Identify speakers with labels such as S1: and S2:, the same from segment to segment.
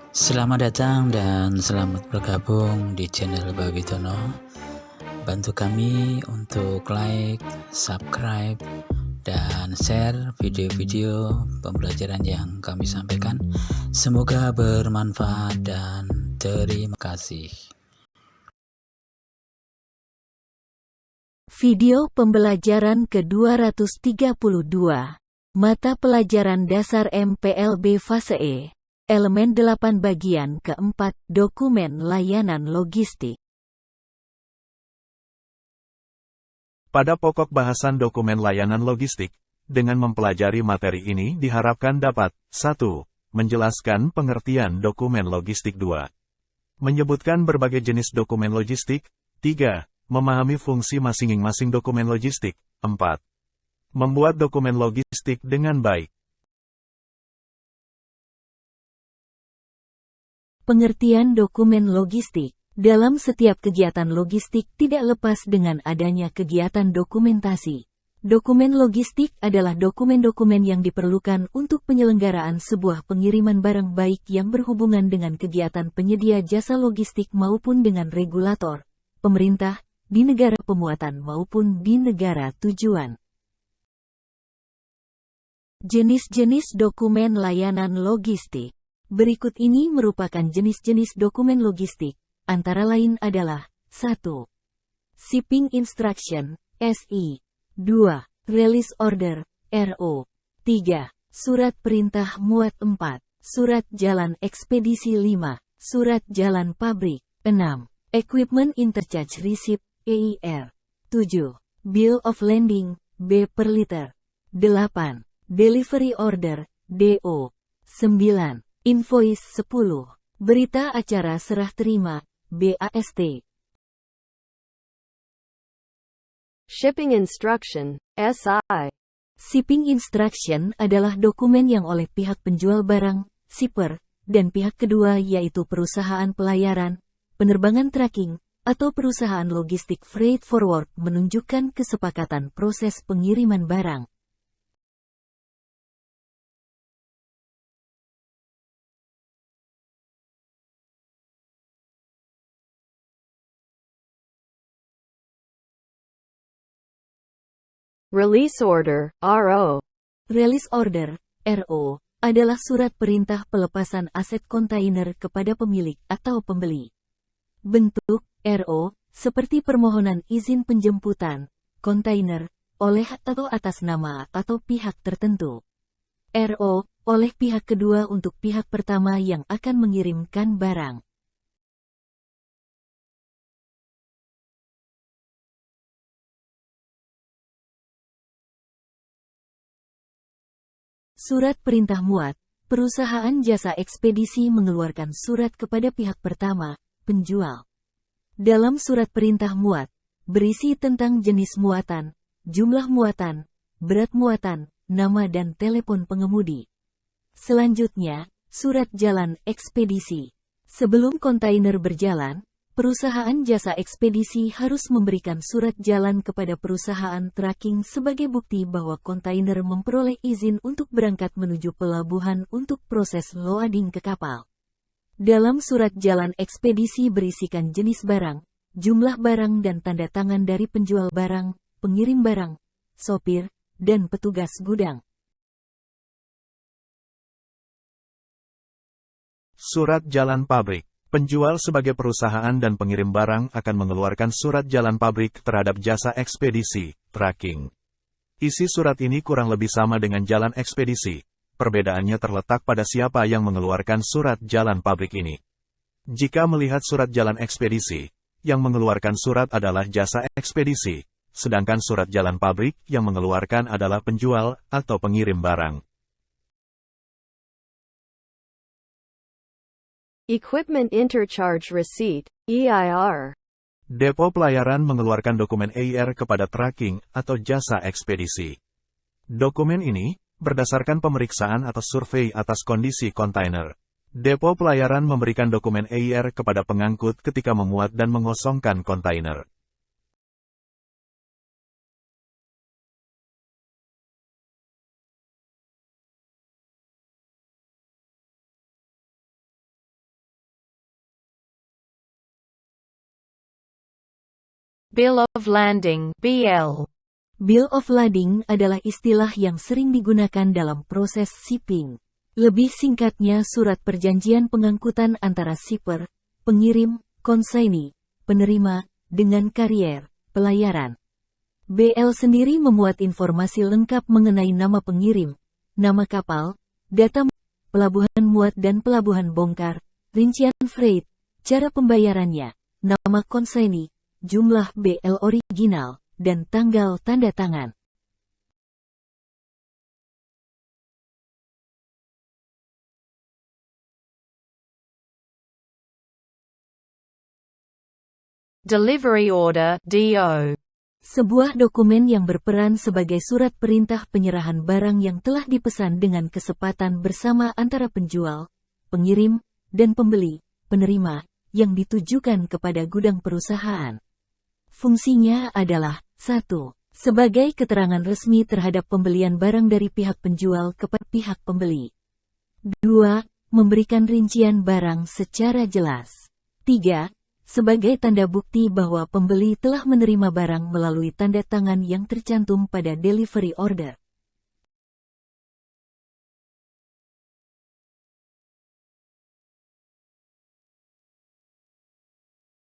S1: Selamat datang dan selamat bergabung di channel Babitono. Bantu kami untuk like, subscribe, dan share video-video pembelajaran yang kami sampaikan. Semoga bermanfaat dan terima kasih.
S2: Video pembelajaran ke-232, Mata Pelajaran Dasar MPLB Fase E, Elemen 8 Bagian ke-4, Dokumen Layanan Logistik.
S3: Pada pokok bahasan dokumen layanan logistik, dengan mempelajari materi ini diharapkan dapat 1. Menjelaskan pengertian dokumen logistik 2. Menyebutkan berbagai jenis dokumen logistik 3. Memahami fungsi masing-masing dokumen logistik 4. Membuat dokumen logistik dengan baik.
S2: Pengertian dokumen logistik. Dalam setiap kegiatan logistik tidak lepas dengan adanya kegiatan dokumentasi. Dokumen logistik adalah dokumen-dokumen yang diperlukan untuk penyelenggaraan sebuah pengiriman barang baik yang berhubungan dengan kegiatan penyedia jasa logistik maupun dengan regulator, pemerintah, di negara pemuatan maupun di negara tujuan. Jenis-jenis dokumen layanan logistik. Berikut ini merupakan jenis-jenis dokumen logistik, antara lain adalah 1. Shipping Instruction, SI. 2. Release Order, RO. 3. Surat Perintah Muat 4. Surat Jalan Ekspedisi 5. Surat Jalan Pabrik 6. Equipment Interchange Receipt, EIR. 7. Bill of Landing, B per liter. 8. Delivery Order, DO. 9. Invoice 10. Berita Acara Serah Terima, BAST.
S4: Shipping Instruction, SI.
S2: Shipping Instruction adalah dokumen yang oleh pihak penjual barang, shipper, dan pihak kedua yaitu perusahaan pelayaran, penerbangan tracking, atau perusahaan logistik freight forward menunjukkan kesepakatan proses pengiriman barang.
S4: Release Order, RO.
S2: Release Order, RO, adalah surat perintah pelepasan aset kontainer kepada pemilik atau pembeli. Bentuk RO seperti permohonan izin penjemputan kontainer oleh atau atas nama atau pihak tertentu. RO oleh pihak kedua untuk pihak pertama yang akan mengirimkan barang. Surat Perintah Muat. Perusahaan jasa ekspedisi mengeluarkan surat kepada pihak pertama, penjual. Dalam surat perintah muat, berisi tentang jenis muatan, jumlah muatan, berat muatan, nama dan telepon pengemudi. Selanjutnya, surat jalan ekspedisi. Sebelum kontainer berjalan, perusahaan jasa ekspedisi harus memberikan surat jalan kepada perusahaan tracking sebagai bukti bahwa kontainer memperoleh izin untuk berangkat menuju pelabuhan untuk proses loading ke kapal. Dalam surat jalan ekspedisi berisikan jenis barang, jumlah barang dan tanda tangan dari penjual barang, pengirim barang, sopir, dan petugas gudang.
S3: Surat Jalan Pabrik. Penjual sebagai perusahaan dan pengirim barang akan mengeluarkan surat jalan pabrik terhadap jasa ekspedisi, tracking. Isi surat ini kurang lebih sama dengan jalan ekspedisi. Perbedaannya terletak pada siapa yang mengeluarkan surat jalan pabrik ini. Jika melihat surat jalan ekspedisi, yang mengeluarkan surat adalah jasa ekspedisi, sedangkan surat jalan pabrik yang mengeluarkan adalah penjual atau pengirim barang.
S4: Equipment Interchange Receipt, EIR.
S3: Depo pelayaran mengeluarkan dokumen EIR kepada tracking atau jasa ekspedisi. Dokumen ini berdasarkan pemeriksaan atau survei atas kondisi kontainer. Depo pelayaran memberikan dokumen EIR kepada pengangkut ketika memuat dan mengosongkan kontainer.
S4: Bill of Landing (BL).
S2: Bill of Lading adalah istilah yang sering digunakan dalam proses shipping. Lebih singkatnya surat perjanjian pengangkutan antara shipper, pengirim, konsaini, penerima, dengan karier, pelayaran. BL sendiri memuat informasi lengkap mengenai nama pengirim, nama kapal, data pelabuhan muat dan pelabuhan bongkar, rincian freight, cara pembayarannya, nama konsaini, jumlah BL original, dan tanggal tanda tangan.
S4: Delivery Order (DO).
S2: Sebuah dokumen yang berperan sebagai surat perintah penyerahan barang yang telah dipesan dengan kesepakatan bersama antara penjual, pengirim, dan pembeli, penerima, yang ditujukan kepada gudang perusahaan. Fungsinya adalah 1. Sebagai keterangan resmi terhadap pembelian barang dari pihak penjual kepada pihak pembeli. 2. Memberikan rincian barang secara jelas. 3. Sebagai tanda bukti bahwa pembeli telah menerima barang melalui tanda tangan yang tercantum pada delivery order.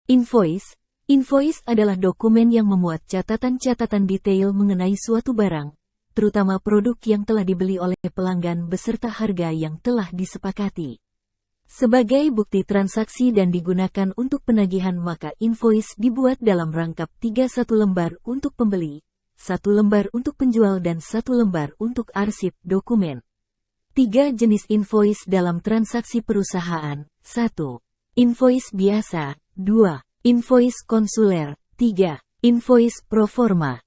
S2: Invoice. Invoice adalah dokumen yang memuat catatan-catatan detail mengenai suatu barang, terutama produk yang telah dibeli oleh pelanggan beserta harga yang telah disepakati. Sebagai bukti transaksi dan digunakan untuk penagihan, maka invoice dibuat dalam rangkap 1 lembar untuk pembeli, 1 lembar untuk penjual dan 1 lembar untuk arsip dokumen. 3 jenis invoice dalam transaksi perusahaan. 1. Invoice biasa. 2. Invoice konsuler. 3. Invoice pro forma.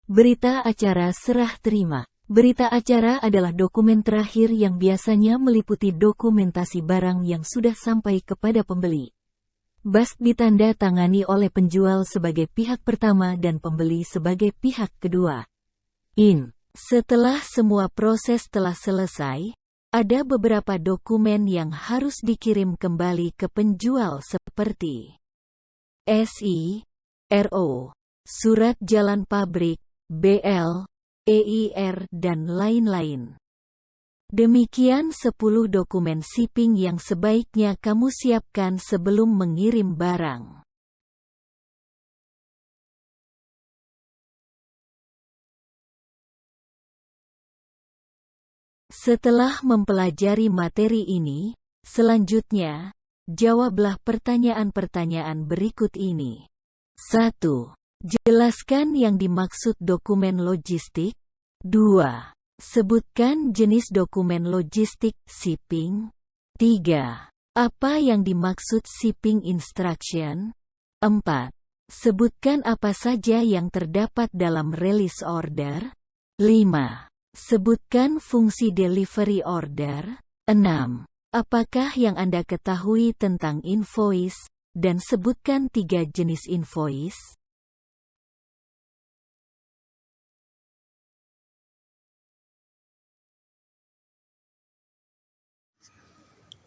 S2: Berita acara serah terima. Berita acara adalah dokumen terakhir yang biasanya meliputi dokumentasi barang yang sudah sampai kepada pembeli. BAS ditanda tangani oleh penjual sebagai pihak pertama dan pembeli sebagai pihak kedua. Setelah semua proses telah selesai, ada beberapa dokumen yang harus dikirim kembali ke penjual seperti SI, RO, surat jalan pabrik, BL, EIR, dan lain-lain. Demikian 10 dokumen shipping yang sebaiknya kamu siapkan sebelum mengirim barang. Setelah mempelajari materi ini, selanjutnya, jawablah pertanyaan-pertanyaan berikut ini. 1. Jelaskan yang dimaksud dokumen logistik. 2. Sebutkan jenis dokumen logistik shipping. 3. Apa yang dimaksud shipping instruction? 4. Sebutkan apa saja yang terdapat dalam release order. 5. Sebutkan fungsi delivery order. 6. Apakah yang Anda ketahui tentang invoice, dan sebutkan 3 jenis invoice.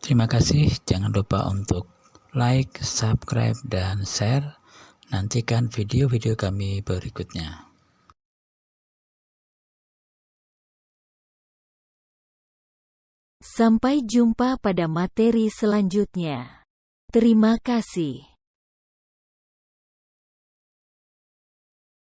S1: Terima kasih, jangan lupa untuk like, subscribe, dan share. Nantikan video-video kami berikutnya.
S2: Sampai jumpa pada materi selanjutnya. Terima kasih.